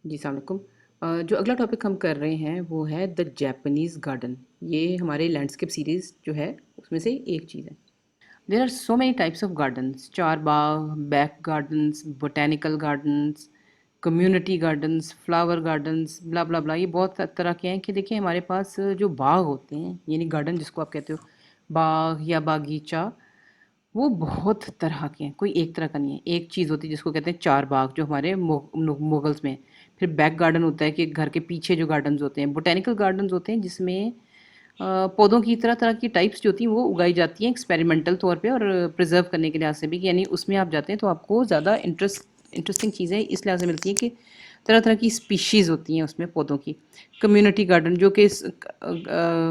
جی السلام علیکم۔ جو اگلا ٹاپک ہم کر رہے ہیں وہ ہے دا جیپنیز گارڈن۔ یہ ہمارے لینڈسکیپ سیریز جو ہے اس میں سے ایک چیز ہے۔ There are so many types of gardens, چار باغ، back gardens, botanical gardens, community gardens, flower gardens, blah blah بلا۔ یہ بہت طرح کے ہیں کہ دیکھیں ہمارے پاس جو باغ ہوتے ہیں یعنی گارڈن جس کو آپ کہتے ہو، باغ یا باغیچہ، وہ بہت طرح کے ہیں، کوئی ایک طرح کا نہیں ہے۔ ایک چیز ہوتی ہے جس کو کہتے ہیں چار باغ جو ہمارے مغلس میں ہیں۔ پھر بیک گارڈن ہوتا ہے کہ گھر کے پیچھے جو گارڈنز ہوتے ہیں، بوٹینیکل گارڈنز ہوتے ہیں جس میں پودوں کی طرح طرح کی ٹائپس جو ہوتی ہیں وہ اگائی جاتی ہیں ایکسپیریمنٹل طور پہ اور پرزرو کرنے کے لحاظ سے بھی، یعنی اس میں آپ جاتے ہیں تو آپ کو زیادہ انٹرسٹنگ چیزیں اس لحاظ سے ملتی ہیں کہ طرح طرح کی اسپیشیز ہوتی ہیں اس میں پودوں کی۔ کمیونٹی گارڈن جو کہ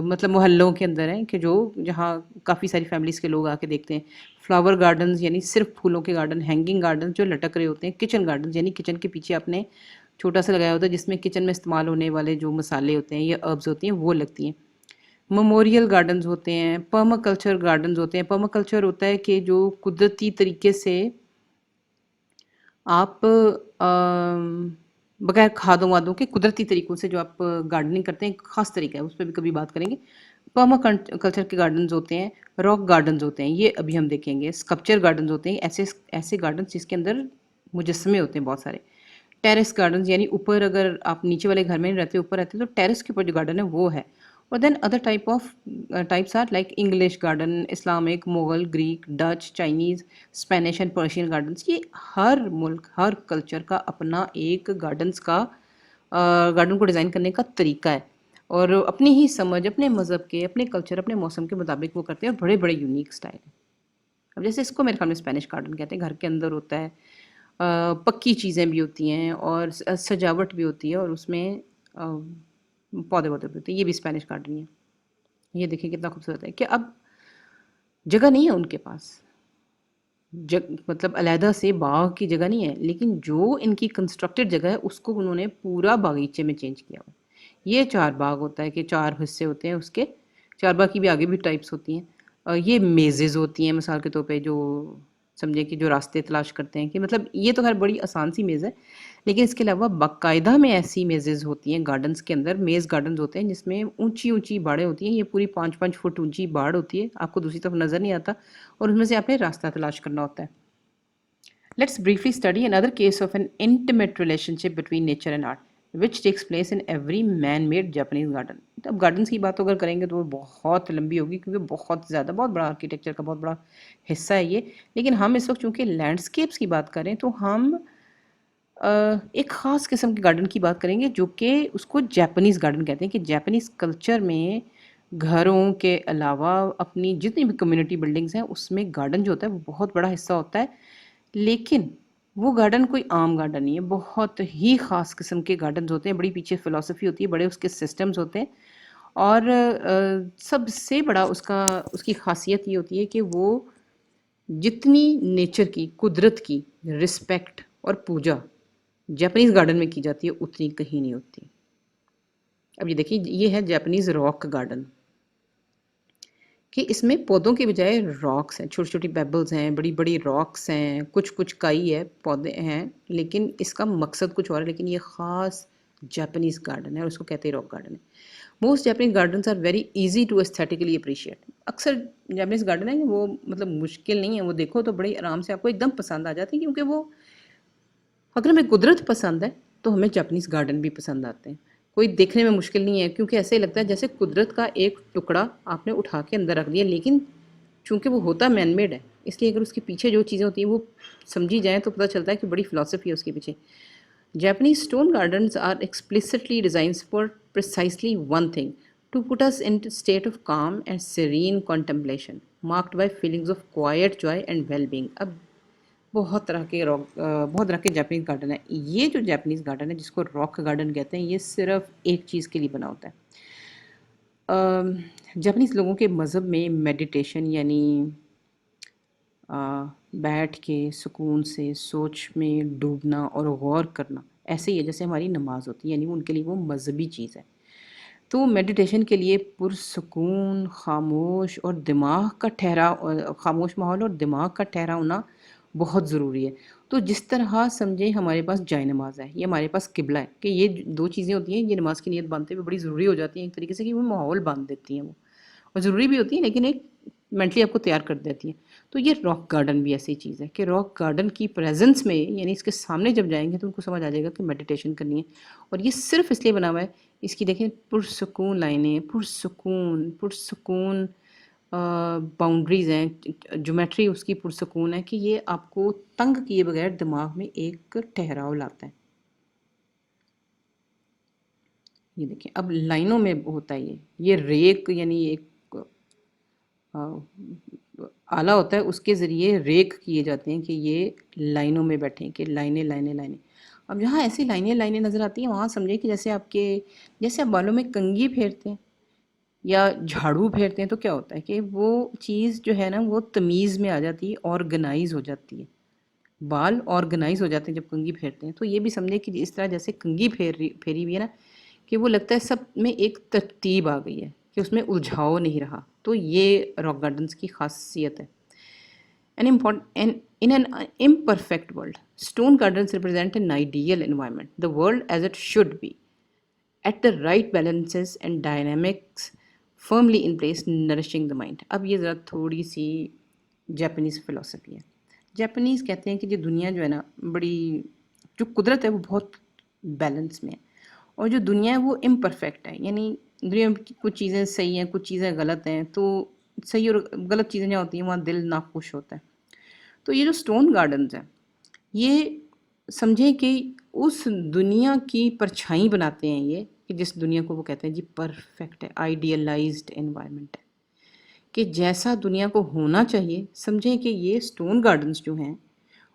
مطلب محلوں کے اندر ہیں کہ جہاں کافی ساری فیملیز کے لوگ آ کے دیکھتے ہیں۔ فلاور گارڈنز یعنی صرف پھولوں کے گارڈن، ہینگنگ گارڈن جو لٹک رہے ہوتے ہیں۔ کچن گارڈنز یعنی کچن کے پیچھے آپ نے چھوٹا سا لگایا ہوتا ہے جس میں کچن میں استعمال ہونے والے جو مسالے ہوتے ہیں یا اربز ہوتی ہیں وہ لگتی ہیں۔ میموریل گارڈنز ہوتے ہیں، پرما کلچر گارڈنز ہوتے ہیں۔ پرما کلچر ہوتا ہے کہ جو قدرتی طریقے سے آپ بغیر کھادوں وادوں کے قدرتی طریقوں سے جو آپ گارڈننگ کرتے ہیں، ایک خاص طریقہ ہے، اس پہ بھی کبھی بات کریں گے۔ پرما کلچر کے گارڈنز ہوتے ہیں، راک گارڈنز ہوتے ہیں، یہ ابھی ہم دیکھیں گے۔ اسکلپچر گارڈنز ہوتے ہیں، ایسے گارڈنز جس کے اندر مجسمے ہوتے ہیں بہت سارے۔ ٹیرس گارڈنز یعنی اوپر، اگر آپ نیچے والے گھر میں نہیں رہتے، اوپر رہتے تو ٹیرس کے اوپر جو گارڈن ہے وہ ہے۔ اور then other types are like English garden, Islamic, Mughal, Greek, Dutch, Chinese, Spanish and Persian gardens. یہ ہر ملک، ہر کلچر کا اپنا ایک گارڈن کو ڈیزائن کرنے کا طریقہ ہے، اور اپنی ہی سمجھ، اپنے مذہب کے، اپنے کلچر، اپنے موسم کے مطابق وہ کرتے ہیں، اور بڑے بڑے یونیک سٹائل ہیں۔ اب جیسے اس کو میرے خیال میں اسپینش گارڈن کہتے ہیں، گھر کے اندر ہوتا ہے، پکی چیزیں بھی ہوتی ہیں اور سجاوٹ بھی ہوتی ہے، اور اس میں پودے بھی ہوتے ہیں، یہ بھی اسپینش گارڈن ہی ہے۔ یہ دیکھیں کتنا خوبصورت ہے کہ اب جگہ نہیں ہے ان کے پاس، مطلب علیحدہ سے باغ کی جگہ نہیں ہے، لیکن جو ان کی کنسٹرکٹڈ جگہ ہے اس کو انہوں نے پورا باغیچے میں چینج کیا ہوا۔ یہ چار باغ ہوتا ہے کہ چار حصے ہوتے ہیں اس کے، چار باغ کی بھی آگے بھی ٹائپس ہوتی ہیں۔ یہ میزز ہوتی ہیں مثال کے طور پہ، جو سمجھے کہ جو راستے تلاش کرتے ہیں، کہ مطلب یہ تو خیر بڑی آسان سی میز ہے، لیکن اس کے علاوہ باقاعدہ میں ایسی میزز ہوتی ہیں گارڈنز کے اندر، میز گارڈنز ہوتے ہیں جس میں اونچی اونچی باڑیں ہوتی ہیں۔ یہ پوری 5 فٹ اونچی باڑ ہوتی ہے، آپ کو دوسری طرف نظر نہیں آتا، اور اس میں سے آپ نے راستہ تلاش کرنا ہوتا ہے۔ Let's briefly study another case of an intimate relationship between nature and art, which takes place in every man-made Japanese garden. اب گارڈنس کی بات اگر کریں گے تو وہ بہت لمبی ہوگی، کیونکہ بہت زیادہ، بہت بڑا آرکیٹیکچر کا بہت بڑا حصہ ہے یہ۔ لیکن ہم اس وقت چونکہ لینڈسکیپس کی بات کریں تو ہم ایک خاص قسم کے گارڈن کی بات کریں گے جو کہ اس کو جیپنیز گارڈن کہتے ہیں، کہ جیپنیز کلچر میں گھروں کے علاوہ اپنی جتنی بھی کمیونٹی بلڈنگز ہیں اس میں گارڈن جو ہوتا ہے وہ بہت بڑا حصہ ہوتا ہے۔ لیکن وہ گارڈن کوئی عام گارڈن نہیں ہے، بہت ہی خاص قسم کے گارڈنز ہوتے ہیں، بڑی پیچھے فلسفی ہوتی ہے، بڑے اس کے سسٹمز ہوتے ہیں، اور سب سے بڑا اس کی خاصیت یہ ہوتی ہے کہ وہ جتنی نیچر کی، قدرت کی رسپیکٹ اور پوجا جاپنیز گارڈن میں کی جاتی ہے اتنی کہیں نہیں ہوتی۔ اب یہ دیکھیے، یہ ہے جاپنیز راک گارڈن، کہ اس میں پودوں کے بجائے راکس ہیں، چھوٹی چھوٹی پیبلز ہیں، بڑی بڑی راکس ہیں، کچھ کائی ہے، پودے ہیں، لیکن اس کا مقصد کچھ اور ہے۔ لیکن یہ خاص جاپنیز گارڈن ہے اور اس کو کہتے ہیں راک گارڈن ہے۔ Most Japanese gardens are very easy to aesthetically appreciate. اکثر جاپنیز گارڈن ہے وہ مطلب مشکل نہیں ہے، وہ دیکھو تو بڑی آرام سے آپ کو ایک دم پسند آ جاتی ہے، کیونکہ وہ، اگر ہمیں قدرت پسند ہے تو ہمیں جاپنیز گارڈن بھی پسند آتے ہیں۔ کوئی دیکھنے میں مشکل نہیں ہے، کیونکہ ایسے ہی لگتا ہے جیسے قدرت کا ایک ٹکڑا آپ نے اٹھا کے اندر رکھ دیا، لیکن چونکہ وہ ہوتا مین میڈ ہے، اس لیے اگر اس کے پیچھے جو چیزیں ہوتی ہیں وہ سمجھی جائیں تو پتہ چلتا ہے کہ بڑی فلسفی ہے اس کے پیچھے۔ Japanese stone gardens are explicitly designed for precisely one thing: to put us in a state of calm and serene contemplation, marked by feelings of quiet joy and well-being. اب بہت طرح کے جاپنیز گارڈن ہیں۔ یہ جو Japanese garden ہے جس کو راک گارڈن کہتے ہیں، یہ صرف ایک چیز کے لیے بنا ہوتا ہے۔ جاپنیز لوگوں کے مذہب میں میڈیٹیشن یعنی بیٹھ کے سکون سے سوچ میں ڈوبنا اور غور کرنا، ایسے ہی ہے جیسے ہماری نماز ہوتی ہے، یعنی ان کے لیے وہ مذہبی چیز ہے۔ تو میڈیٹیشن کے لیے پرسکون، خاموش اور دماغ کا ٹھہرا خاموش ماحول اور دماغ کا ٹھہرا ہونا بہت ضروری ہے۔ تو جس طرح سمجھیں ہمارے پاس جائے نماز ہے، یہ ہمارے پاس قبلہ ہے، کہ یہ 2 چیزیں ہوتی ہیں، یہ نماز کی نیت باندھتے ہوئے بڑی ضروری ہو جاتی ہیں ایک طریقے سے، کہ وہ ماحول باندھ دیتی ہیں وہ، اور ضروری بھی ہوتی ہیں لیکن ایک مینٹلی آپ کو تیار کر دیتی ہیں۔ تو یہ راک گارڈن بھی ایسی چیز ہے کہ راک گارڈن کی پریزنس میں، یعنی اس کے سامنے جب جائیں گے تو ان کو سمجھ آ جائے گا کہ میڈیٹیشن کرنی ہے، اور یہ صرف اس لیے بنا ہوا ہے، اس کی دیکھیں پرسکون لائنیں، پرسکون باؤنڈریز ہیں، جیومیٹری اس کی پرسکون ہے، کہ یہ آپ کو تنگ کیے بغیر دماغ میں ایک ٹھہراؤ لاتا ہے۔ یہ دیکھیں اب لائنوں میں ہوتا ہے یہ ریک، یعنی ایک آلہ ہوتا ہے، اس کے ذریعے ریک کیے جاتے ہیں کہ یہ لائنوں میں بیٹھیں، کہ لائنیں لائنیں لائنیں۔ اب جہاں ایسی لائنیں لائنیں نظر آتی ہیں وہاں سمجھیں کہ جیسے آپ بالوں میں کنگھی پھیرتے ہیں یا جھاڑو پھیرتے ہیں، تو کیا ہوتا ہے کہ وہ چیز جو ہے نا وہ تمیز میں آ جاتی ہے، آرگنائز ہو جاتی ہے، بال آرگنائز ہو جاتے ہیں جب کنگھی پھیرتے ہیں۔ تو یہ بھی سمجھیں کہ اس طرح جیسے کنگھی پھیری ہوئی ہے نا، کہ وہ لگتا ہے سب میں ایک ترتیب آ گئی ہے، کہ اس میں الجھاؤ نہیں رہا۔ تو یہ راک گارڈنز کی خاصیت ہے۔ In an imperfect world, stone gardens represent an ideal environment, the world as it should be, at the right balances and dynamics firmly in place, nourishing the mind. اب یہ ذرا تھوڑی سی جاپنیز فلسفی ہے۔ Japanese کہتے ہیں کہ یہ دنیا جو ہے نا بڑی، جو قدرت ہے وہ بہت بیلنس میں ہے، اور جو دنیا ہے وہ امپرفیکٹ ہے، یعنی دنیا میں کچھ چیزیں صحیح ہیں، کچھ چیزیں غلط ہیں، تو صحیح اور غلط چیزیں جہاں ہوتی ہیں وہاں دل ناخوش ہوتا ہے۔ تو یہ جو سٹون گارڈنز ہیں یہ سمجھیں کہ اس دنیا کی پرچھائی بناتے ہیں، یہ کہ جس دنیا کو وہ کہتے ہیں جی پرفیکٹ ہے، آئیڈیلائزڈ انوائرمنٹ ہے، کہ جیسا دنیا کو ہونا چاہیے، سمجھیں کہ یہ سٹون گارڈنز جو ہیں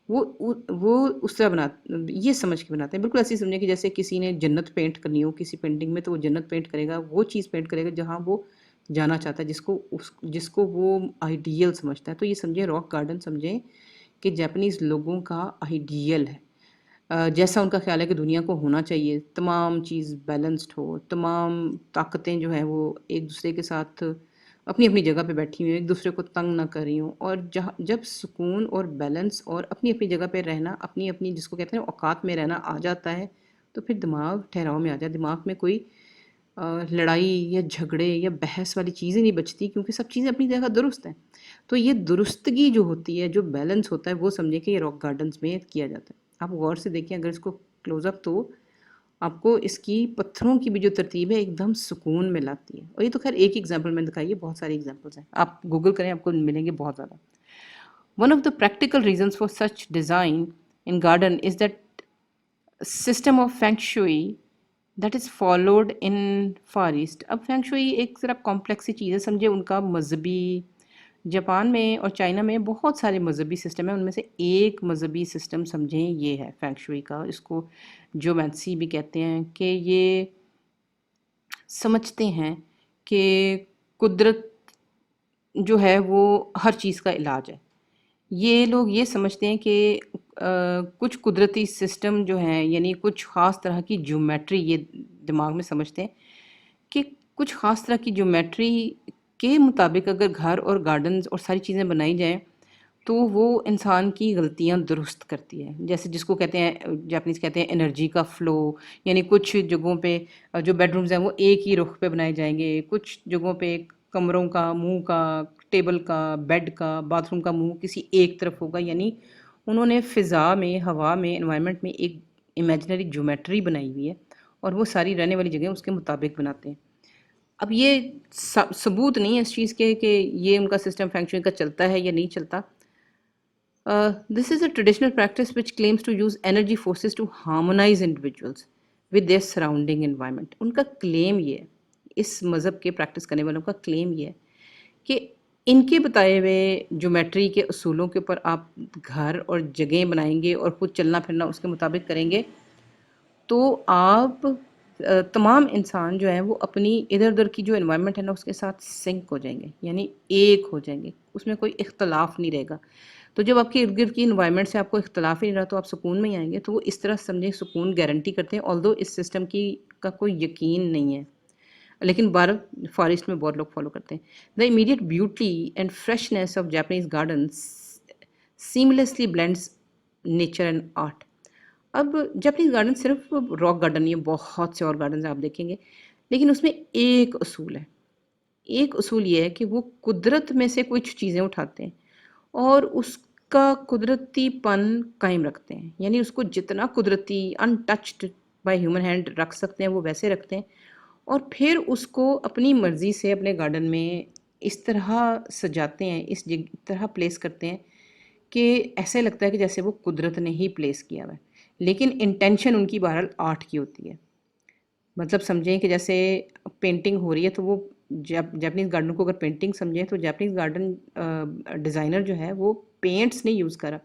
وہ اس طرح یہ سمجھ کے بناتے ہیں، بالکل ایسی سمجھیں کہ جیسے کسی نے جنت پینٹ کرنی ہو کسی پینٹنگ میں، تو وہ جنت پینٹ کرے گا، وہ چیز پینٹ کرے گا جہاں وہ جانا چاہتا ہے، جس کو وہ آئیڈیل سمجھتا ہے۔ تو یہ سمجھیں راک گارڈن سمجھیں کہ جاپنیز لوگوں کا آئیڈیل ہے، جیسا ان کا خیال ہے کہ دنیا کو ہونا چاہیے، تمام چیز بیلنسڈ ہو، تمام طاقتیں جو ہیں وہ ایک دوسرے کے ساتھ اپنی اپنی جگہ پہ بیٹھی ہوئی ہیں، ایک دوسرے کو تنگ نہ کر رہی ہوں، اور جب سکون اور بیلنس اور اپنی اپنی جگہ پہ رہنا، اپنی اپنی جس کو کہتے ہیں اوقات میں رہنا آ جاتا ہے، تو پھر دماغ ٹھہراؤ میں آ جاتا ہے، دماغ میں کوئی لڑائی یا جھگڑے یا بحث والی چیزیں نہیں بچتی، کیونکہ سب چیزیں اپنی جگہ درست ہیں۔ تو یہ درستگی جو ہوتی ہے، جو بیلنس ہوتا ہے، وہ سمجھیں کہ یہ راک گارڈنز میں کیا جاتا ہے۔ آپ غور سے دیکھیں اگر اس کو کلوز اپ، تو آپ کو اس کی پتھروں کی بھی جو ترتیب ہے ایک دم سکون میں لاتی ہے، اور یہ تو خیر ایک ایگزامپل میں دکھائی ہے، بہت ساری ایگزامپلس ہیں، آپ گوگل کریں آپ کو ملیں گے بہت زیادہ۔ One of the practical reasons for such design in garden is that system of feng shui that is followed in Far East۔ اب فینگ شوئی ایک ذرا کمپلیکس سی چیز ہے، سمجھے ان کا مذہبی، جاپان میں اور چائنا میں بہت سارے مذہبی سسٹم ہیں، ان میں سے ایک مذہبی سسٹم سمجھیں یہ ہے فینگ شوئی کا، اس کو جیومیٹری بھی کہتے ہیں، کہ یہ سمجھتے ہیں کہ قدرت جو ہے وہ ہر چیز کا علاج ہے۔ یہ لوگ یہ سمجھتے ہیں کہ کچھ قدرتی سسٹم جو ہیں، یعنی کچھ خاص طرح کی جیومیٹری، یہ دماغ میں سمجھتے ہیں کہ کچھ خاص طرح کی جیومیٹری کے مطابق اگر گھر اور گارڈنز اور ساری چیزیں بنائی جائیں تو وہ انسان کی غلطیاں درست کرتی ہے، جیسے جس کو کہتے ہیں جاپنیز کہتے ہیں انرجی کا فلو، یعنی کچھ جگہوں پہ جو بیڈ رومز ہیں وہ ایک ہی رخ پہ بنائے جائیں گے، کچھ جگہوں پہ کمروں کا منہ کا، ٹیبل کا، بیڈ کا، باتھ روم کا منہ کسی ایک طرف ہوگا، یعنی انہوں نے فضا میں، ہوا میں، انوائرمنٹ میں ایک امیجنری جیومیٹری بنائی ہوئی ہے، اور وہ ساری رہنے والی جگہیں اس کے مطابق بناتے ہیں۔ اب یہ ثبوت نہیں ہے اس چیز کے کہ یہ ان کا سسٹم فینگ شوئی کا چلتا ہے یا نہیں چلتا۔ This is a traditional practice which claims to use energy forces to harmonize individuals with their surrounding environment۔ ان کا کلیم یہ ہے، اس مذہب کے پریکٹس کرنے والوں کا کلیم یہ ہے کہ ان کے بتائے ہوئے جیومیٹری کے اصولوں کے اوپر آپ گھر اور جگہیں بنائیں گے اور خود چلنا پھرنا اس کے مطابق کریں گے، تو آپ تمام انسان جو ہیں وہ اپنی ادھر ادھر کی جو انوائرمنٹ ہے نا اس کے ساتھ سنک ہو جائیں گے، یعنی ایک ہو جائیں گے، اس میں کوئی اختلاف نہیں رہے گا۔ تو جب آپ کے ارد گرد کی انوائرمنٹ سے آپ کو اختلاف ہی نہیں رہا تو آپ سکون میں ہی آئیں گے۔ تو وہ اس طرح سمجھیں سکون گارنٹی کرتے ہیں، آلدو اس سسٹم کا کوئی یقین نہیں ہے، لیکن فارسٹ میں بہت لوگ فالو کرتے ہیں۔ The immediate beauty and freshness of Japanese gardens seamlessly blends nature and art. अब जापानीज़ गार्डन सिर्फ रॉक गार्डन नहीं है, बहुत से और गार्डन्स आप देखेंगे, लेकिन उसमें एक असूल है। एक असूल ये है कि वो कुदरत में से कुछ चीज़ें उठाते हैं और उसका कुदरतीपन कायम रखते हैं। यानी उसको जितना कुदरती अनटच्ड बाय ह्यूमन हैंड रख सकते हैं वो वैसे रखते हैं, और फिर उसको अपनी मर्ज़ी से अपने गार्डन में इस तरह सजाते हैं, इस तरह प्लेस करते हैं कि ऐसे लगता है कि जैसे वो कुदरत ने ही प्लेस किया हुआ है। लेकिन इंटेंशन उनकी बहरहाल आर्ट की होती है। मतलब समझें कि जैसे पेंटिंग हो रही है तो वो जापानीज़ गार्डन को अगर पेंटिंग समझें तो जापानीज़ गार्डन डिज़ाइनर जो है वो पेंट्स नहीं यूज़ कर रहा,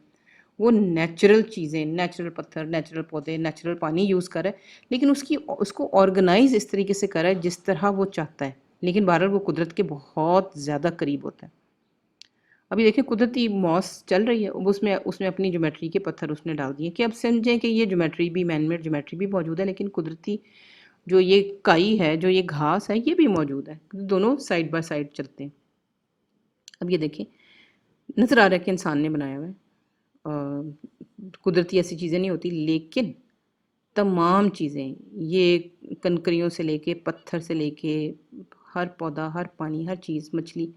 वो नेचुरल चीज़ें, नेचुरल पत्थर, नेचुरल पौधे, नेचुरल पानी यूज़ कर रहा है, लेकिन उसको ऑर्गेनाइज इस तरीके से कर रहा है जिस तरह वो चाहता है, लेकिन बहरहाल वो कुदरत के बहुत ज़्यादा करीब होता है। अभी देखिए कुदरती मॉस चल रही है, उसमें उसमें अपनी ज्योमेट्री के पत्थर उसने डाल दिए कि अब समझें कि ये ज्योमेट्री भी मैन मेड ज्योमेट्री भी मौजूद है, लेकिन कुदरती जो ये काई है, जो ये घास है, ये भी मौजूद है। दोनों साइड बाय साइड चलते हैं। अब ये देखिए नज़र आ रहा है कि इंसान ने बनाया हुआ है। कुदरती ऐसी चीज़ें नहीं होती, लेकिन तमाम चीज़ें, ये कंकरियों से लेके पत्थर से लेके हर पौधा, हर पानी, हर चीज़, मछली,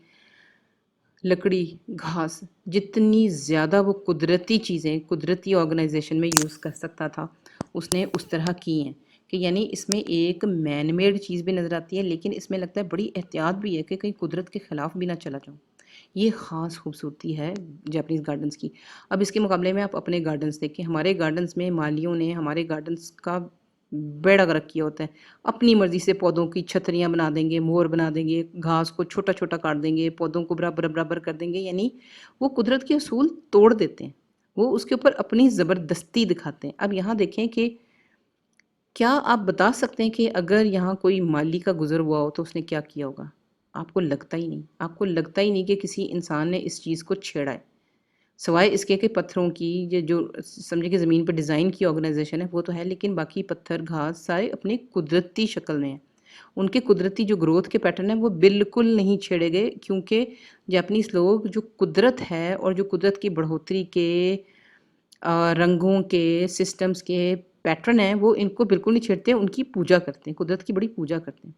लकड़ी, घास, जितनी ज़्यादा वो कुदरती चीज़ें कुदरती ऑर्गेनाइजेशन में यूज़ कर सकता था उसने उस तरह की हैं कि यानी इसमें एक मैन मेड चीज़ भी नज़र आती है, लेकिन इसमें लगता है बड़ी एहतियात भी है कि कहीं कुदरत के ख़िलाफ़ भी ना चला जाऊँ। ये ख़ास खूबसूरती है जापानीज़ गार्डन्स की। अब इसके मुकाबले में आप अपने गार्डन्स देखें, हमारे गार्डन्स में मालियों ने हमारे गार्डन्स का बेड़ा गर्क किया होता है। अपनी मर्ज़ी से पौधों की छतरियाँ बना देंगे, मोर बना देंगे, घास को छोटा-छोटा काट देंगे, पौधों को बराबर-बराबर कर देंगे, यानी वो कुदरत के असूल तोड़ देते हैं। वो उसके ऊपर अपनी ज़बरदस्ती दिखाते हैं। अब यहाँ देखें कि क्या आप बता सकते हैं कि अगर यहाँ कोई माली का गुज़र हुआ हो तो उसने क्या किया होगा? आपको लगता ही नहीं। आपको लगता ही नहीं कि किसी इंसान ने इस चीज़ को छेड़ा है। सिवाय इसके कि पत्थरों की ये जो समझिए कि ज़मीन पे डिज़ाइन की ऑर्गेनाइजेशन है वो तो है, लेकिन बाकी पत्थर, घास सारे अपनी कुदरती शक्ल में हैं। उनके कुदरती जो ग्रोथ के पैटर्न हैं वो बिल्कुल नहीं छेड़े गए, क्योंकि जापानीज़ लोग जो कुदरत है और जो कुदरत की बढ़ोतरी के रंगों के, सिस्टम्स के पैटर्न हैं वो इनको बिल्कुल नहीं छेड़ते, उनकी पूजा करते हैं, कुदरत की बड़ी पूजा करते हैं।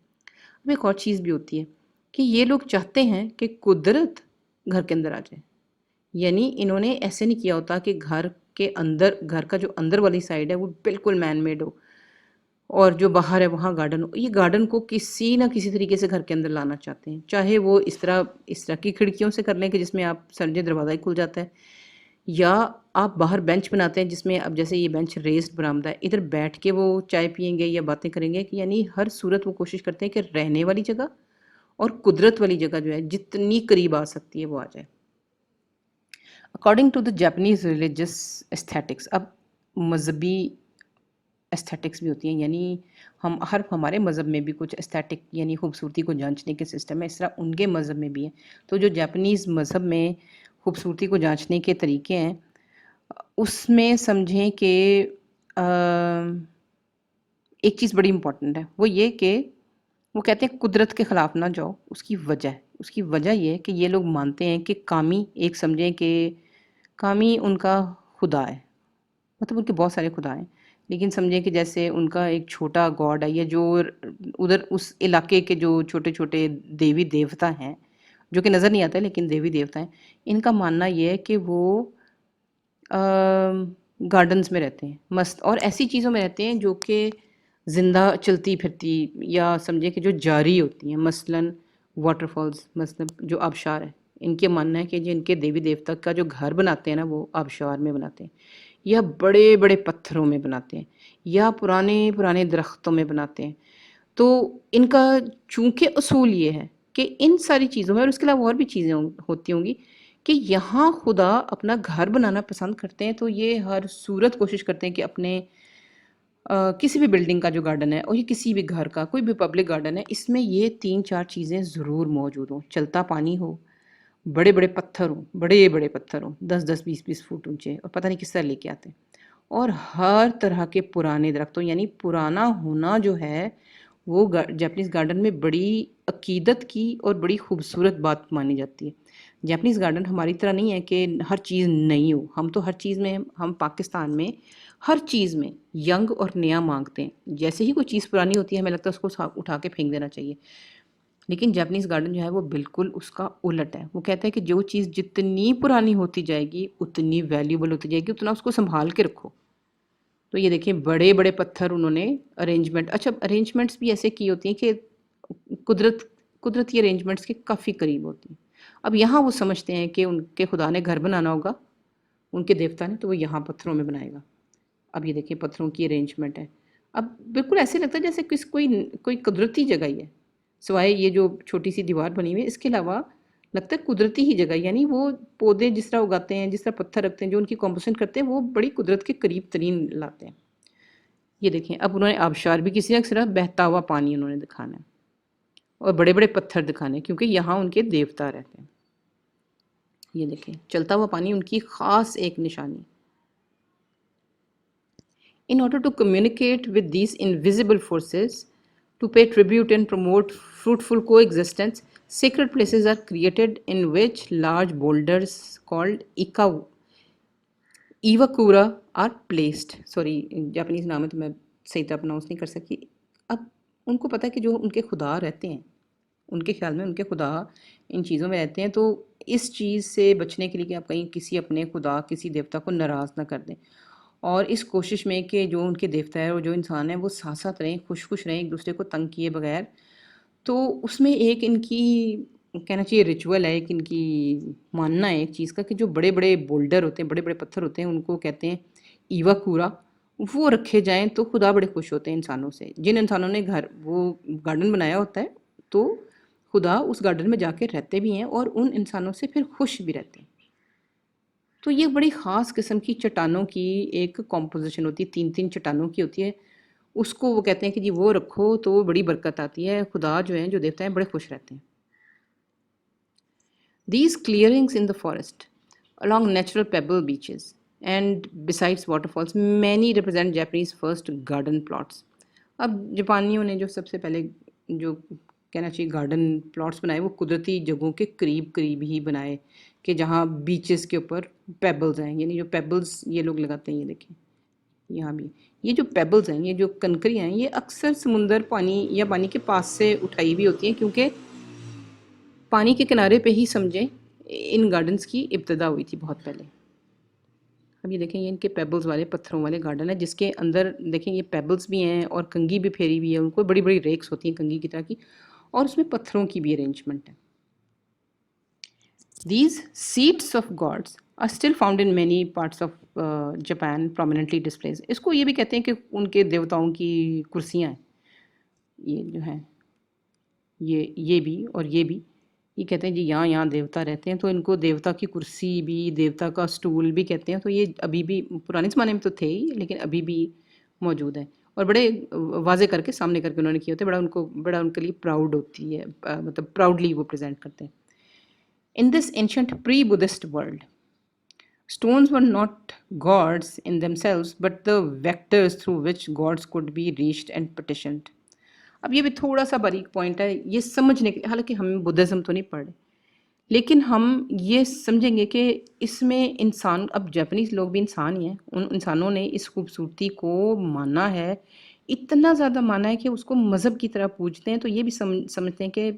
अब एक और चीज़ भी होती है कि ये लोग चाहते हैं कि कुदरत घर के अंदर आ जाए। यानी इन्होंने ऐसे नहीं किया होता कि घर के अंदर, घर का जो अंदर वाली साइड है वो बिल्कुल मैन मेड हो और जो बाहर है वहाँ गार्डन हो। ये गार्डन को किसी ना किसी तरीके से घर के अंदर लाना चाहते हैं, चाहे वो इस तरह की खिड़कियों से कर लें कि जिसमें आप समझे दरवाज़ा ही खुल जाता है, या आप बाहर बेंच बनाते हैं जिसमें अब जैसे ये बेंच रेस्ड बरामदा है, इधर बैठ के वो चाय पियेंगे या बातें करेंगे, कि यानी हर सूरत वो कोशिश करते हैं कि रहने वाली जगह और कुदरत वाली जगह जो है जितनी करीब आ सकती है वो आ जाए। According to the Japanese religious aesthetics, अब मज़हबी एस्थेटिक्स भी होती हैं, यानी हमारे मज़हब में भी कुछ एस्थेटिक यानी खूबसूरती को जांचने के सिस्टम है, इस तरह उनके मज़हब में भी है। तो जो जापानीज़ मज़हब में खूबसूरती को जांचने के तरीके हैं, उसमें समझें कि एक चीज़ बड़ी इम्पॉर्टेंट है, वो ये कि वो कहते हैं कुदरत के ख़िलाफ़ ना जाओ। उसकी वजह ये है कि ये लोग मानते हैं कि कामी, एक समझें कि कामी उनका खुदा है, मतलब उनके बहुत सारे खुदा हैं, लेकिन समझें कि जैसे उनका एक छोटा गॉड है, या जो उधर उस इलाके के जो छोटे-छोटे देवी देवता हैं, जो कि नज़र नहीं आते लेकिन देवी देवता हैं, इनका मानना ये है कि वो गार्डन्स में रहते हैं, मस्त, और ऐसी चीज़ों में रहते हैं जो कि ज़िंदा चलती फिरती या समझें कि जो जारी होती हैं, मसलन वाटरफॉल्स, मतलब जो आबशार है। इनके मानना है कि जो इनके देवी देवता का जो घर बनाते हैं ना वो आबशार में बनाते हैं, या बड़े बड़े पत्थरों में बनाते हैं, या पुराने पुराने दरख्तों में बनाते हैं। तो इनका चूँकि असूल ये है कि इन सारी चीज़ों में, और उसके अलावा और भी चीज़ें होती होंगी, कि यहाँ खुदा अपना घर बनाना पसंद करते हैं, तो ये हर सूरत कोशिश करते हैं कि अपने किसी भी बिल्डिंग का जो गार्डन है, और ये किसी भी घर का कोई भी पब्लिक गार्डन है, इसमें ये 3-4 चीज़ें ज़रूर मौजूद हों। चलता पानी हो, बड़े-बड़े पत्थर हों, बड़े-बड़े पत्थर हों, 10-10, 20-20 फुट ऊँचे, और पता नहीं किस तरह लेके आते हैं। और हर तरह के पुराने दरख्तों, यानी पुराना होना जो है वो जापानीज़ गार्डन में बड़ी अकीदत की और बड़ी खूबसूरत बात मानी जाती है। जैपनीज़ गार्डन हमारी तरह नहीं है कि हर चीज़ नई हो। हम तो हर चीज़ में, हम पाकिस्तान में हर चीज़ में यंग और नया माँगते हैं। जैसे ही कोई चीज़ पुरानी होती है हमें लगता है उसको उठा के फेंक देना चाहिए। लेकिन जैपनीज़ गार्डन जो है वो बिल्कुल उसका उलट है। वो कहते हैं कि जो चीज़ जितनी पुरानी होती जाएगी उतनी वैल्यूएबल होती जाएगी, उतना उसको सँभाल के रखो। तो ये देखिए बड़े-बड़े पत्थर उन्होंने अरेंजमेंट्स भी ऐसे की होती हैं कि कुदरती अरेंजमेंट्स के काफ़ी करीब होती हैं। अब यहाँ वो समझते हैं कि उनके खुदा ने घर बनाना होगा, उनके देवता ने, तो वो यहाँ पत्थरों में बनाएगा। अब ये देखिए पत्थरों की अरेंजमेंट है। अब बिल्कुल ऐसे लगता है जैसे कोई कुदरती जगह ही है। सिवाय ये जो छोटी-सी दीवार बनी हुई है, इसके अलावा लगता है कुदरती ही जगह, यानी वो पौधे जिस तरह उगाते हैं, जिस तरह पत्थर रखते हैं, जो उनकी कॉम्पोजिशन करते हैं, वो बड़ी कुदरत के करीब तरीन लाते हैं। ये देखें, अब उन्होंने आबशार भी किसी ने सिर्फ बहता हुआ पानी उन्होंने दिखाना है और बड़े-बड़े पत्थर दिखाने हैं क्योंकि यहाँ उनके देवता रहते हैं। ये देखें, चलता हुआ पानी उनकी ख़ास एक निशानी। In order to communicate with these invisible forces, to pay tribute and promote fruitful coexistence, sacred places are created in which large boulders called iwakura are placed. Sorry, Japanese नाम है तो मैं सही तरह प्रोनाउंस नहीं कर सकी। अब उनको पता है कि जो उनके खुदा रहते हैं, उनके ख्याल में उनके खुदा इन चीज़ों में रहते हैं, तो इस चीज़ से बचने के लिए कि आप कहीं किसी अपने खुदा, किसी देवता को नाराज़ ना कर दें, और इस कोशिश में कि जो उनके देवता है और जो इंसान है वो साथ साथ रहें, खुश खुश रहें, एक दूसरे को तंग किए बगैर। तो उसमें एक इनकी कहना चाहिए रिचुअल है, एक इनकी मानना है एक चीज़ का कि जो बड़े बड़े बोल्डर होते हैं, बड़े बड़े पत्थर होते हैं, उनको कहते हैं ईवाकूरा, वो रखे जाएं तो खुदा बड़े खुश होते हैं इंसानों से। जिन इंसानों ने घर वो गार्डन बनाया होता है तो खुदा उस गार्डन में जाके रहते भी हैं और उन इंसानों से फिर खुश भी रहते हैं। तो ये बड़ी ख़ास किस्म की चट्टानों की एक कॉम्पोजिशन होती है, 3-3 चट्टानों की होती है। उसको वो कहते हैं कि जी वो रखो तो बड़ी बरकत आती है, खुदा जो हैं, जो देवता हैं, बड़े खुश रहते हैं। These clearings in the forest, along natural pebble beaches, and besides waterfalls, many represent Japanese first garden plots. अब जापानियों ने जो सबसे पहले जो कहना चाहिए गार्डन प्लॉट्स बनाए वो कुदरती जगहों के करीब करीब ही बनाए कि जहाँ बीचेस के ऊपर पेबल्स हैं, यानी जो पेबल्स ये लोग लगाते हैं, ये देखें यहाँ भी ये जो पेबल्स हैं, ये जो कंकरियाँ हैं, ये अक्सर समुंदर पानी या पानी के पास से उठाई हुई होती हैं क्योंकि पानी के किनारे पे ही समझें इन गार्डन्स की इब्तिदा हुई थी बहुत पहले। अब ये देखें, ये इनके पेबल्स वाले पत्थरों वाले गार्डन है जिसके अंदर देखें ये पेबल्स भी हैं और कंघी भी फेरी हुई है, उनको बड़ी बड़ी रेक्स होती हैं कंघी की तरह की, और उसमें पत्थरों की भी अरेंजमेंट है। These seats of gods are still found in many parts of Japan, prominently displayed. इसको ये भी कहते हैं कि उनके देवताओं की कुर्सियाँ हैं, ये जो हैं, ये भी और ये कहते हैं जी यहाँ यहाँ देवता रहते हैं, तो इनको देवता की कुर्सी भी, देवता का स्टूल भी कहते हैं। तो ये अभी भी पुराने ज़माने में तो थे ही, लेकिन अभी भी मौजूद है और बड़े वाजे करके सामने करके उन्होंने किए होते हैं। बड़ा उनके लिए प्राउड होती है, मतलब प्राउडली वो प्रेजेंट करते हैं। In this ancient pre Buddhist world, stones were not gods in themselves but the vectors through which gods could be reached and petitioned. अब ये भी थोड़ा सा बारीक पॉइंट है ये समझने के लिए, हालांकि हम बुद्धिज़्म तो नहीं पढ़ रहे, लेकिन हम ये समझेंगे कि इसमें इंसान, अब जापानीज़ लोग भी इंसान ही हैं, उन इंसानों ने इस खूबसूरती को माना है, इतना ज़्यादा माना है कि उसको मज़हब की तरह पूजते हैं। तो ये भी समझते हैं कि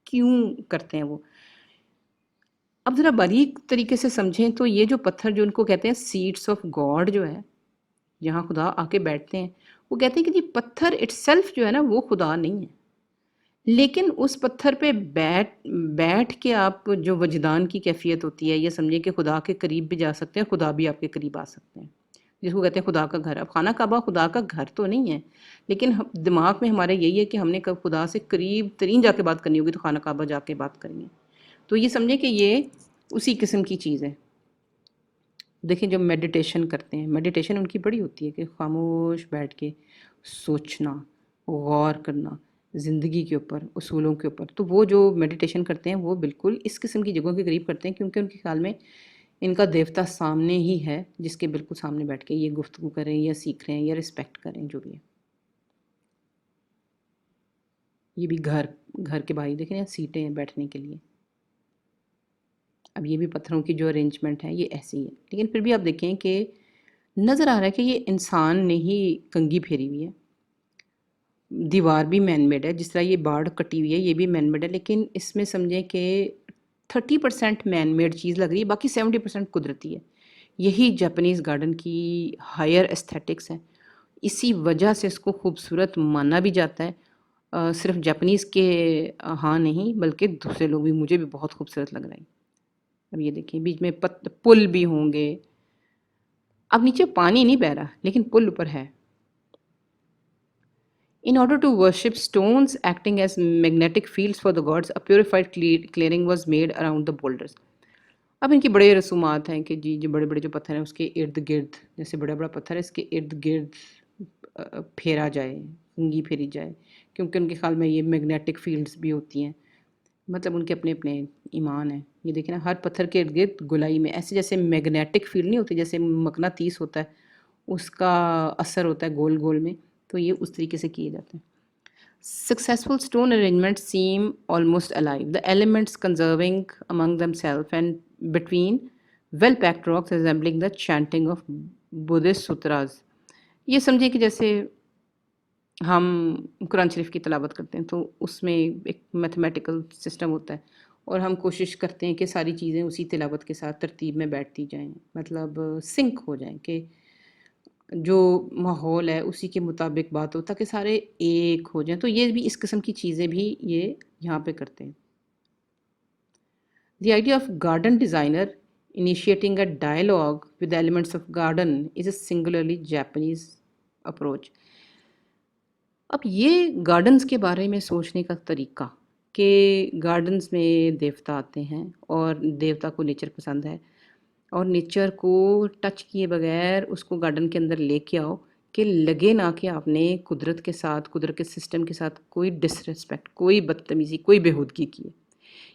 क्यों करते हैं वो। अब ज़रा बारीक तरीके से समझें तो ये जो पत्थर जो उनको कहते हैं सीट्स ऑफ गॉड जो है, जहाँ खुदा आके बैठते हैं, वो कहते हैं कि जी पत्थर इटसेल्फ जो है ना वो खुदा नहीं है, लेकिन उस पत्थर पे बैठ बैठ के आप जो वजदान की कैफियत होती है, ये समझिए कि खुदा के करीब भी जा सकते हैं और खुदा भी आपके करीब आ सकते हैं, जिसको कहते हैं खुदा का घर। अब खाना काबा खुदा का घर तो नहीं है, लेकिन दिमाग में हमारे यही है कि हमने कब खुदा से करीब तरीन जाके बात करनी होगी तो खाना काबा जाके बात करेंगे। तो ये समझें कि ये उसी किस्म की चीज़ है। देखिए जब मेडिटेशन करते हैं, मेडिटेशन उनकी बड़ी होती है कि खामोश बैठ के सोचना, गौर करना ज़िंदगी के ऊपर, उसूलों के ऊपर। तो वो जो मेडिटेशन करते हैं वो बिल्कुल इस किस्म की जगहों के करीब करते हैं क्योंकि उनके ख्याल में इनका देवता सामने ही है, जिसके बिल्कुल सामने बैठ के ये गुफ्तगू करें या सीख रहे हैं या रिस्पेक्ट करें, जो भी है। ये भी घर घर के बाहर देखें, सीटें हैं बैठने के लिए। اب یہ بھی پتھروں کی جو ارینجمنٹ ہے یہ ایسی ہے، لیکن پھر بھی آپ دیکھیں کہ نظر آ رہا ہے کہ یہ انسان نے ہی کنگھی پھیری ہوئی ہے. دیوار بھی مین میڈ ہے، جس طرح یہ باڑ کٹی ہوئی ہے یہ بھی مین میڈ ہے، لیکن اس میں سمجھیں کہ 30% مین میڈ چیز لگ رہی ہے، باقی 70% قدرتی ہے. یہی جاپنیز گارڈن کی ہائر ایستھیٹکس ہے، اسی وجہ سے اس کو خوبصورت مانا بھی جاتا ہے. صرف جاپنیز کے ہاں نہیں بلکہ دوسرے لوگ بھی، مجھے بھی بہت خوبصورت لگ رہا ہے. اب یہ دیکھیں بیچ میں پل بھی ہوں گے. اب نیچے پانی نہیں بہ رہا لیکن پل اوپر ہے. In order to worship stones acting as magnetic fields for the gods, a purified clearing was made around the boulders. اب ان کی بڑے رسومات ہیں کہ جی جو بڑے بڑے جو پتھر ہیں اس کے ارد گرد، جیسے بڑا بڑا پتھر ہے اس کے ارد گرد پھیرا جائے، کنگھی پھیری جائے، کیونکہ ان کے خیال میں یہ میگنیٹک فیلڈز بھی ہوتی ہیں. مطلب ان کے اپنے اپنے ایمان ہیں. یہ دیکھیں نا، ہر پتھر کے ارد گرد گولائی میں ایسے جیسے میگنیٹک فیلڈ نہیں ہوتی، جیسے مقناطیس ہوتا ہے اس کا اثر ہوتا ہے گول گول میں، تو یہ اس طریقے سے کیے جاتے ہیں. Successful stone arrangements seem almost alive, the elements conserving among themselves and between well-packed rocks resembling the chanting of Buddhist sutras. یہ سمجھیں کہ جیسے ہم قرآن شریف کی تلاوت کرتے ہیں تو اس میں ایک میتھمیٹیکل سسٹم ہوتا ہے اور ہم کوشش کرتے ہیں کہ ساری چیزیں اسی تلاوت کے ساتھ ترتیب میں بیٹھتی جائیں، مطلب سنک ہو جائیں، کہ جو ماحول ہے اسی کے مطابق بات ہو تاکہ سارے ایک ہو جائیں. تو یہ بھی اس قسم کی چیزیں بھی یہ یہاں پہ کرتے ہیں. The idea of garden designer initiating a dialogue with the elements of garden is a singularly Japanese approach. اب یہ گارڈنز کے بارے میں سوچنے کا طریقہ کہ گارڈنز میں دیوتا آتے ہیں اور دیوتا کو نیچر پسند ہے اور نیچر کو ٹچ کیے بغیر اس کو گارڈن کے اندر لے کے آؤ کہ لگے نہ کہ آپ نے قدرت کے ساتھ، قدرت کے سسٹم کے ساتھ کوئی ڈس ریسپیکٹ، کوئی بدتمیزی، کوئی بےہودگی کی ہے.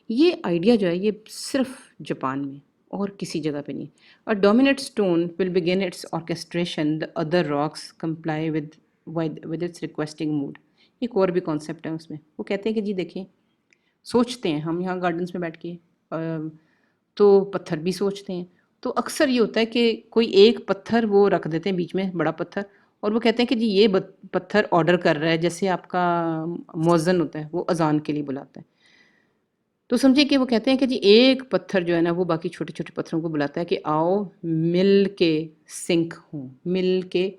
یہ آئیڈیا جو ہے یہ صرف جاپان میں اور کسی جگہ پہ نہیں. A dominant stone will begin its orchestration, the other rocks comply with its requesting mood. ایک اور بھی کانسیپٹ ہے اس میں، وہ کہتے ہیں کہ جی دیکھیں سوچتے ہیں ہم یہاں گارڈنس میں بیٹھ کے تو پتھر بھی سوچتے ہیں. تو اکثر یہ ہوتا ہے کہ کوئی ایک پتھر وہ رکھ دیتے ہیں بیچ میں، بڑا پتھر، اور وہ کہتے ہیں کہ جی یہ پتھر آرڈر کر رہا ہے، جیسے آپ کا مؤذن ہوتا ہے وہ اذان کے لیے بلاتا ہے. تو سمجھے کہ وہ کہتے ہیں کہ جی ایک پتھر جو ہے نا وہ باقی چھوٹے چھوٹے پتھروں کو بلاتا ہے کہ آؤ مل کے سنک ہوں، مل کے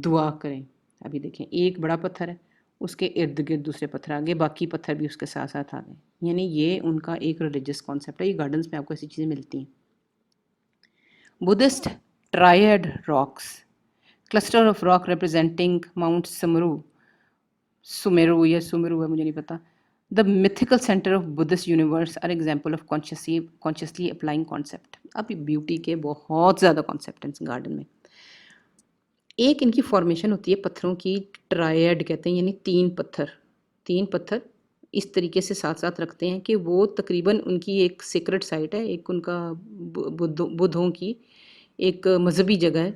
دعا کریں. ابھی دیکھیں ایک بڑا پتھر ہے، اس کے ارد گرد دوسرے پتھر آگے، باقی پتھر بھی اس کے ساتھ ساتھ آ گئے. یعنی یہ ان کا ایک ریلیجس کانسیپٹ ہے. یہ گارڈنز میں آپ کو ایسی چیزیں ملتی ہیں. Buddhist triad rocks, cluster of rock representing Mount Sumeru یا سمیرو ہے مجھے نہیں پتا. The mythical center of Buddhist universe are example of consciously applying concept. اب بیوٹی کے بہت زیادہ کانسیپٹ ہیں گارڈن میں. ایک ان کی فارمیشن ہوتی ہے پتھروں کی، ٹرائیڈ کہتے ہیں، یعنی تین پتھر اس طریقے سے ساتھ ساتھ رکھتے ہیں کہ وہ تقریباً ان کی ایک سیکرٹ سائٹ ہے، ایک ان کا بدھوں کی ایک مذہبی جگہ ہے،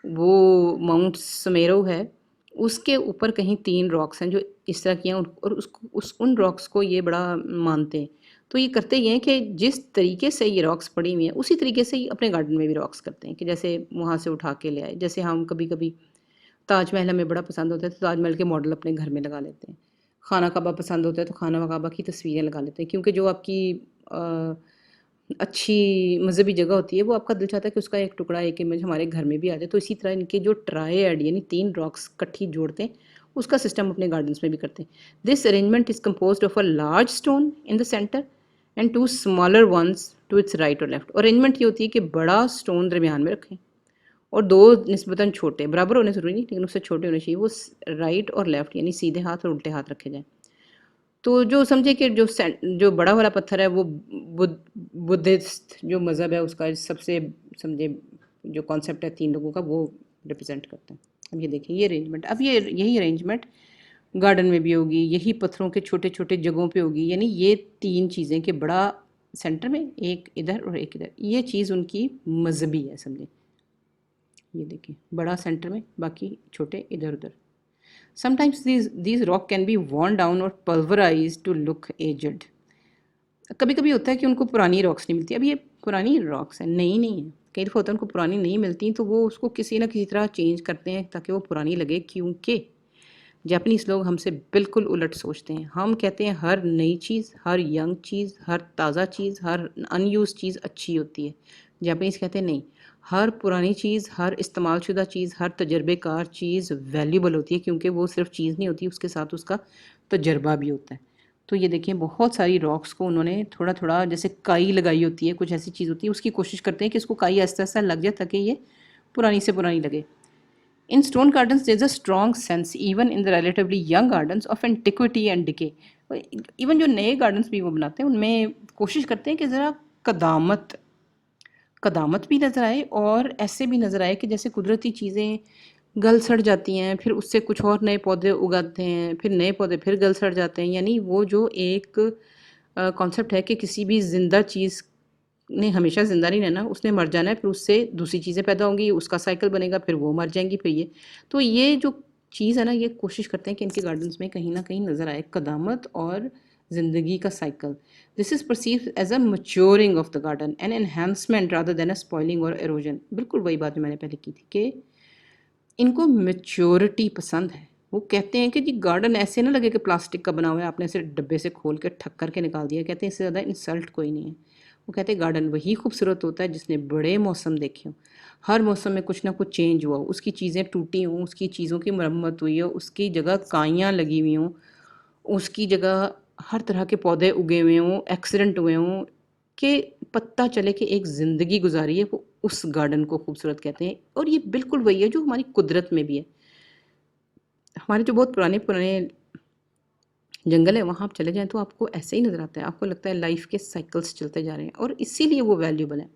وہ ماؤنٹ سمیرو ہے. اس کے اوپر کہیں 3 راکس ہیں جو اس طرح کی ہیں اور ان راکس کو یہ بڑا مانتے ہیں. تو یہ کرتے یہ ہیں کہ جس طریقے سے یہ راکس پڑی ہوئی ہیں اسی طریقے سے اپنے گارڈن میں بھی راکس کرتے ہیں، کہ جیسے وہاں سے اٹھا کے لے آئے. جیسے ہم کبھی کبھی تاج محل ہمیں بڑا پسند ہوتا ہے تو تاج محل کے ماڈل اپنے گھر میں لگا لیتے ہیں. خانہ کعبہ پسند ہوتا ہے تو خانہ کعبہ کی تصویریں لگا لیتے ہیں، کیونکہ جو آپ کی اچھی مذہبی جگہ ہوتی ہے وہ آپ کا دل چاہتا ہے کہ اس کا ایک ٹکڑا، ایک امیج ہمارے گھر میں بھی آ جائے. تو اسی طرح ان کے جو ٹرائیڈ یعنی 3 راکس کٹھی جوڑتے ہیں اس کا سسٹم اپنے گارڈنس میں بھی کرتے ہیں. This arrangement is composed of a large stone in the center and 2 smaller ones to its right اور لیفٹ. ارینجمنٹ یہ ہوتی ہے کہ بڑا اسٹون درمیان میں رکھیں اور 2 نسبتاً چھوٹے، برابر ہونے ضروری نہیں لیکن اس سے چھوٹے ہونے چاہیے، وہ رائٹ اور لیفٹ یعنی سیدھے ہاتھ اور الٹے ہاتھ رکھے جائیں. تو جو سمجھے کہ جو بڑا والا پتھر ہے وہ بدھسٹ جو مذہب ہے اس کا سب سے سمجھے جو کانسیپٹ ہے 3 لوگوں کا وہ ریپرزینٹ کرتا ہے. اب یہ دیکھیں یہ ارینجمنٹ، اب یہی ارینجمنٹ گارڈن میں بھی ہوگی، یہی پتھروں کے چھوٹے چھوٹے جگہوں پہ ہوگی. یعنی یہ 3 چیزیں کہ بڑا سینٹر میں، ایک ادھر اور ایک ادھر، یہ چیز ان کی مذہبی ہے سمجھیں. یہ دیکھیں بڑا سینٹر میں، باقی چھوٹے ادھر ادھر. Sometimes these rock can be worn down or pulverized to look aged. कभी कभी होता है कि उनको पुरानी रॉक्स नहीं मिलती, अब ये पुरानी रॉक्स है, नई नहीं है, कई दफ़ा होता है उनको पुरानी नहीं मिलती तो वो उसको किसी ना किसी तरह चेंज करते हैं ताकि वो पुरानी लगे, क्योंकि जापानीज़ लोग हमसे बिल्कुल उलट सोचते हैं। हम कहते हैं हर नई चीज़, हर यंग चीज़, हर ताज़ा चीज़, हर अनयूज़ चीज़ अच्छी होती है। जापानीज़ कहते हैं नहीं, हर पुरानी चीज़, हर इस्तेमाल शुदा चीज़, हर तजर्बेकार चीज़ वैल्यूबल होती है, क्योंकि वो सिर्फ चीज़ नहीं होती, उसके साथ उसका तजर्बा भी होता है। तो ये देखिए बहुत सारी रॉक्स को उन्होंने थोड़ा थोड़ा, जैसे काई लगाई होती है, कुछ ऐसी चीज़ होती है, उसकी कोशिश करते हैं कि इसको काई आहिस्ता आहिस्ता लग जाए ताकि ये पुरानी से पुरानी लगे। In stone gardens, there's a strong sense, even in the relatively young gardens, of antiquity and decay. Even जो नए गार्डन्स भी वो बनाते हैं उनमें कोशिश करते हैं कि ज़रा कदामत कदामत भी नज़र आए और ऐसे भी नज़र आए कि जैसे कुदरती चीज़ें गल सड़ जाती हैं, फिर उससे कुछ और नए पौधे उगाते हैं, फिर नए पौधे फिर गल सड़ जाते हैं। यानी वो जो एक कॉन्सेप्ट है कि किसी भी ज़िंदा चीज़ ने हमेशा ज़िंदा नहीं रहना, उसने मर जाना है, फिर उससे दूसरी चीज़ें पैदा होंगी, उसका साइकिल बनेगा, फिर वो मर जाएंगी, फिर ये। तो ये जो चीज़ है ना, ये कोशिश करते हैं कि इनके गार्डन्स में कहीं ना कहीं नज़र आए कदामत और ज़िंदगी का cycle. This is perceived as a maturing of the garden, an enhancement rather than a spoiling और एरोजन। बिल्कुल वही बात जो मैंने पहले की थी कि इनको मैच्योरिटी पसंद है। वो कहते हैं कि जी गार्डन ऐसे ना लगे कि प्लास्टिक का बना हुआ है, आपने इसे डब्बे से खोल के ठक करके निकाल दिया। कहते हैं इससे ज़्यादा इंसल्ट कोई नहीं है। वो कहते हैं गार्डन वही खूबसूरत होता है जिसने बड़े मौसम देखे हों, हर मौसम में कुछ ना कुछ चेंज हुआ हो, उसकी चीज़ें टूटी हों, उसकी चीज़ों की मरम्मत हुई हो, उसकी जगह काइयाँ लगी हुई हों, उसकी जगह हर तरह के पौधे उगे हुए हों, एक्सीडेंट हुए हों, कि पता चले कि एक ज़िंदगी गुजारी है, वो उस गार्डन को खूबसूरत कहते हैं। और ये बिल्कुल वही है जो हमारी कुदरत में भी है। हमारे जो बहुत पुराने पुराने जंगल है, वहाँ आप चले जाएँ तो आपको ऐसे ही नज़र आता है, आपको लगता है लाइफ के साइकिल्स चलते जा रहे हैं, और इसीलिए वो वैल्यूबल है।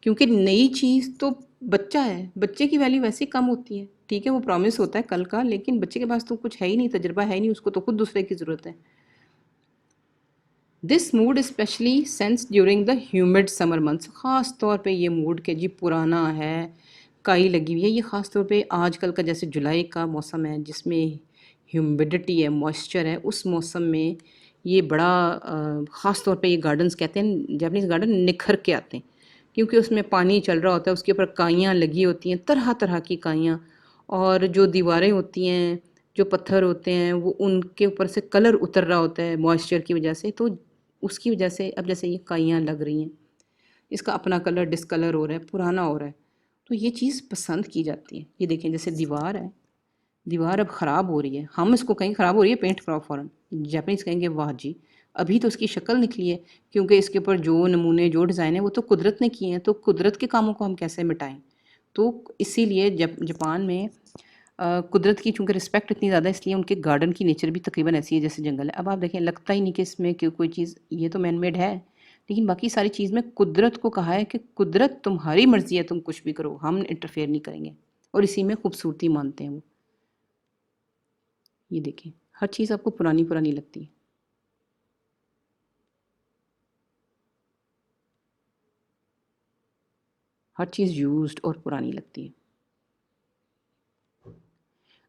क्योंकि नई चीज़ तो बच्चा है, बच्चे की वैल्यू वैसे ही कम होती है। ठीक है, वो प्रॉमिस होता है कल का, लेकिन बच्चे के पास तो कुछ है ही नहीं, तजुर्बा है ही नहीं, उसको तो खुद दूसरे की ज़रूरत है। This mood specially sense during the humid summer months. ख़ास तौर पे ये मूड के जी पुराना है, काई लगी हुई है, ये ख़ास तौर पे आजकल का जैसे जुलाई का मौसम है जिसमें ह्यूमिडिटी है, मॉइस्चर है, उस मौसम में ये बड़ा ख़ास तौर पे ये गार्डन्स कहते हैं, जापानीज़ गार्डन निखर के आते हैं, क्योंकि उसमें पानी चल रहा होता है, उसके ऊपर काइयाँ लगी होती हैं, तरह तरह की काइयाँ, और जो दीवारें होती हैं, जो पत्थर होते हैं, वो उनके ऊपर से कलर उतर रहा होता है मॉइस्चर की वजह से, तो उसकी वजह से अब जैसे ये काइयाँ लग रही हैं, इसका अपना कलर डिस्कलर हो रहा है, पुराना हो रहा है, तो ये चीज़ पसंद की जाती है। ये देखें जैसे दीवार है, दीवार अब ख़राब हो रही है, हम इसको कहीं ख़राब हो रही है, पेंट कराओ फ़ौरन। जापानीज़ कहेंगे वाह जी, अभी तो इसकी शक्ल निकली है, क्योंकि इसके ऊपर जो नमूने जो डिज़ाइन है वो तो कुदरत ने किए हैं, तो कुदरत के कामों को हम कैसे मिटाएं। तो इसीलिए जापान में कुदरत की चूँकि रिस्पेक्ट इतनी ज़्यादा, इसलिए उनके गार्डन की नेचर भी तकरीबन ऐसी है जैसे जंगल है। अब आप देखें, लगता ही नहीं कि इसमें कि कोई चीज़, ये तो मैन मेड है, लेकिन बाकी सारी चीज़ में कुदरत को कहा है कि कुदरत तुम्हारी मर्ज़ी है, तुम कुछ भी करो, हम इंटरफेयर नहीं करेंगे, और इसी में खूबसूरती मानते हैं वो। ये देखें, हर चीज़ आपको पुरानी पुरानी लगती है। हर चीज़ यूज्ड और पुरानी लगती है।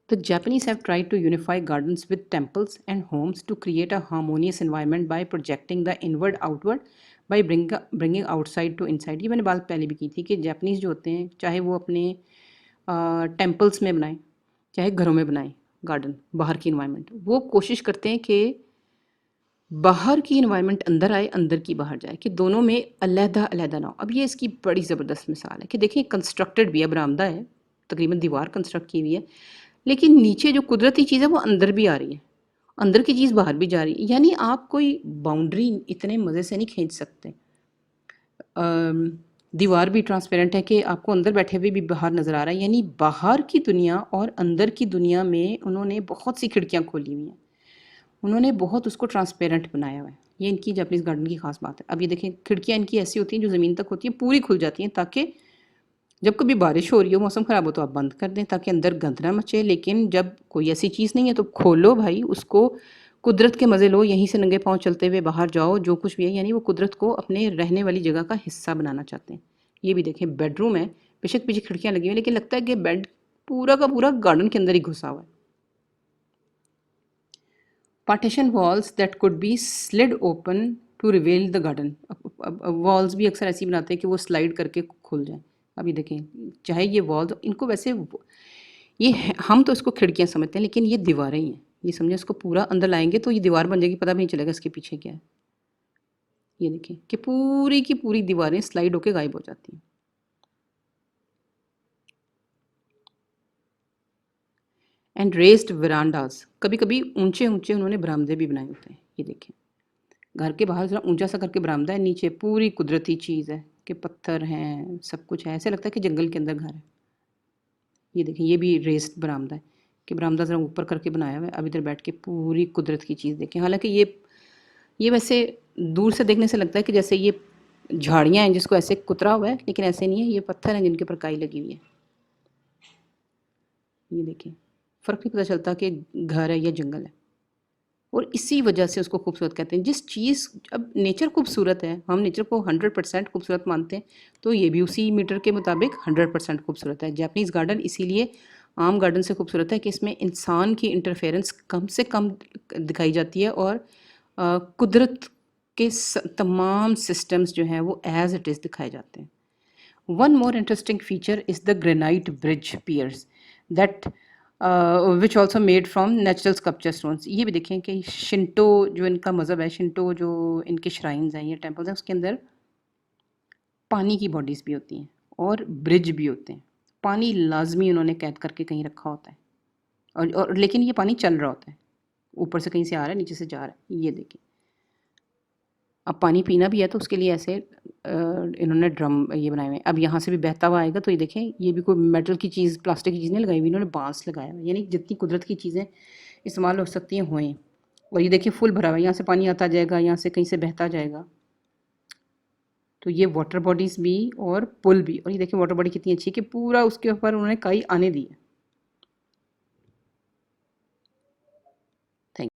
The Japanese have tried to unify gardens with temples and homes to create a harmonious environment by projecting the inward outward by bringing outside to inside। ये मैंने बात पहले भी की थी कि जापानीज़ जो होते हैं, चाहे वो अपने टेम्पल्स में बनाएं, चाहे घरों में बनाएं गार्डन, बाहर की इन्वायरमेंट, वो कोशिश करते हैं कि बाहर की इन्वायरमेंट अंदर आए, अंदर की बाहर जाए, कि दोनों में अलहदा अलहदा ना हो। अब ये इसकी बड़ी ज़बरदस्त मिसाल है कि देखिए कंस्ट्रक्टेड भी है, बरामदा है, तकरीबन दीवार कंस्ट्रक्ट की हुई है, लेकिन नीचे जो कुदरती चीज़ है वो अंदर भी आ रही है, अंदर की चीज़ बाहर भी जा रही है। यानी आप कोई बाउंड्री इतने मज़े से नहीं खींच सकते। दीवार भी ट्रांसपेरेंट है कि आपको अंदर बैठे हुए भी बाहर नज़र आ रहा है, यानी बाहर की दुनिया और अंदर की दुनिया में उन्होंने बहुत सी खिड़कियाँ खोली हुई हैं, उन्होंने बहुत उसको ट्रांसपेरेंट बनाया हुआ है। ये इनकी जापानीज़ गार्डन की खास बात है। अब ये देखें, खिड़कियाँ इनकी ऐसी होती हैं जो ज़मीन तक होती हैं, पूरी खुल जाती हैं, ताकि जब कभी बारिश हो रही हो, मौसम ख़राब हो, तो आप बंद कर दें ताकि अंदर गंद ना मचे। लेकिन जब कोई ऐसी चीज़ नहीं है तो खोलो भाई, उसको कुदरत के मज़े लो, यहीं से नंगे पाँव चलते हुए बाहर जाओ, जो कुछ भी है, यानी वो कुदरत को अपने रहने वाली जगह का हिस्सा बनाना चाहते हैं। ये भी देखें, बेडरूम है, बेशक पीछे खिड़कियाँ लगी हुई हैं, लेकिन लगता है कि बेड पूरा का पूरा गार्डन के अंदर ही घुसा हुआ है। Partition walls that could be slid open to reveal the garden. Walls भी अक्सर ऐसी बनाते हैं कि वो स्लाइड करके खुल जाएं। अभी देखें, चाहे ये वॉल्स, इनको वैसे हम तो इसको खिड़कियाँ समझते हैं, लेकिन ये दीवारें ही हैं। ये समझे, इसको पूरा अंदर लाएंगे तो ये दीवार बन जाएगी, पता भी नहीं चलेगा इसके पीछे क्या है। ये देखें कि पूरी की पूरी दीवारें स्लाइड होके गायब हो जाती हैं। एंड रेस्ड वरांडाज, कभी कभी ऊंचे ऊंचे उन्होंने बरामदे भी बनाए होते हैं। ये देखें, घर के बाहर जरा ऊंचा सा करके बरामदा है, नीचे पूरी कुदरती चीज़ है कि पत्थर हैं, सब कुछ है, ऐसे लगता है कि जंगल के अंदर घर है। ये देखें, ये भी रेस्ड बरामदा है कि बरामदा ज़रा ऊपर करके बनाया हुआ है। अब इधर बैठ के पूरी कुदरत की चीज़ देखें। हालांकि ये वैसे दूर से देखने से लगता है कि जैसे ये झाड़ियाँ हैं जिसको ऐसे कुतरा हुआ है, लेकिन ऐसे नहीं है, ये पत्थर हैं जिनके ऊपर काई लगी हुई है। ये देखें, फ़र्क नहीं पता चलता कि घर है या जंगल है, और इसी वजह से उसको खूबसूरत कहते हैं। जिस चीज़, अब नेचर खूबसूरत है, हम नेचर को 100% खूबसूरत मानते हैं, तो ये भी उसी मीटर के मुताबिक 100% खूबसूरत है। जापानीज़ गार्डन इसीलिए आम गार्डन से खूबसूरत है कि इसमें इंसान की इंटरफेरेंस कम से कम दिखाई जाती है, और कुदरत के तमाम सिस्टम्स जो हैं वो एज इट इज़ दिखाए जाते हैं। One more interesting feature is the granite bridge piers that which also made from natural sculpture stones. ये भी देखें कि शिंटो जो इनका मज़हब है, शिंटो जो इनके श्राइन्स हैं, ये टेम्पल्स हैं, उसके अंदर पानी की बॉडीज़ भी होती हैं और ब्रिज भी होते हैं। पानी लाजमी उन्होंने कैद करके कहीं रखा होता है, और लेकिन ये पानी चल रहा होता है, ऊपर से कहीं से आ रहा है, नीचे से जा रहा है। ये देखें, अब पानी पीना भी है तो उसके लिए ऐसे इन्होंने ड्रम ये बनाए हुए हैं। अब यहाँ से भी बहता हुआ आएगा, तो ये देखें, ये भी कोई मेटल की चीज़, प्लास्टिक की चीज़ नहीं लगाई हुई, इन्होंने बांस लगाया हुआ है। यानी जितनी कुदरत की चीज़ें इस्तेमाल हो सकती हैं हुए। और ये देखिए फुल भरा हुआ है, यहाँ से पानी आता जाएगा, यहाँ से कहीं से बहता जाएगा। तो ये वाटर बॉडीज़ भी और पुल भी, और ये देखिए वाटर बॉडी कितनी अच्छी है कि पूरा उसके ऊपर उन्होंने काई आने दी है।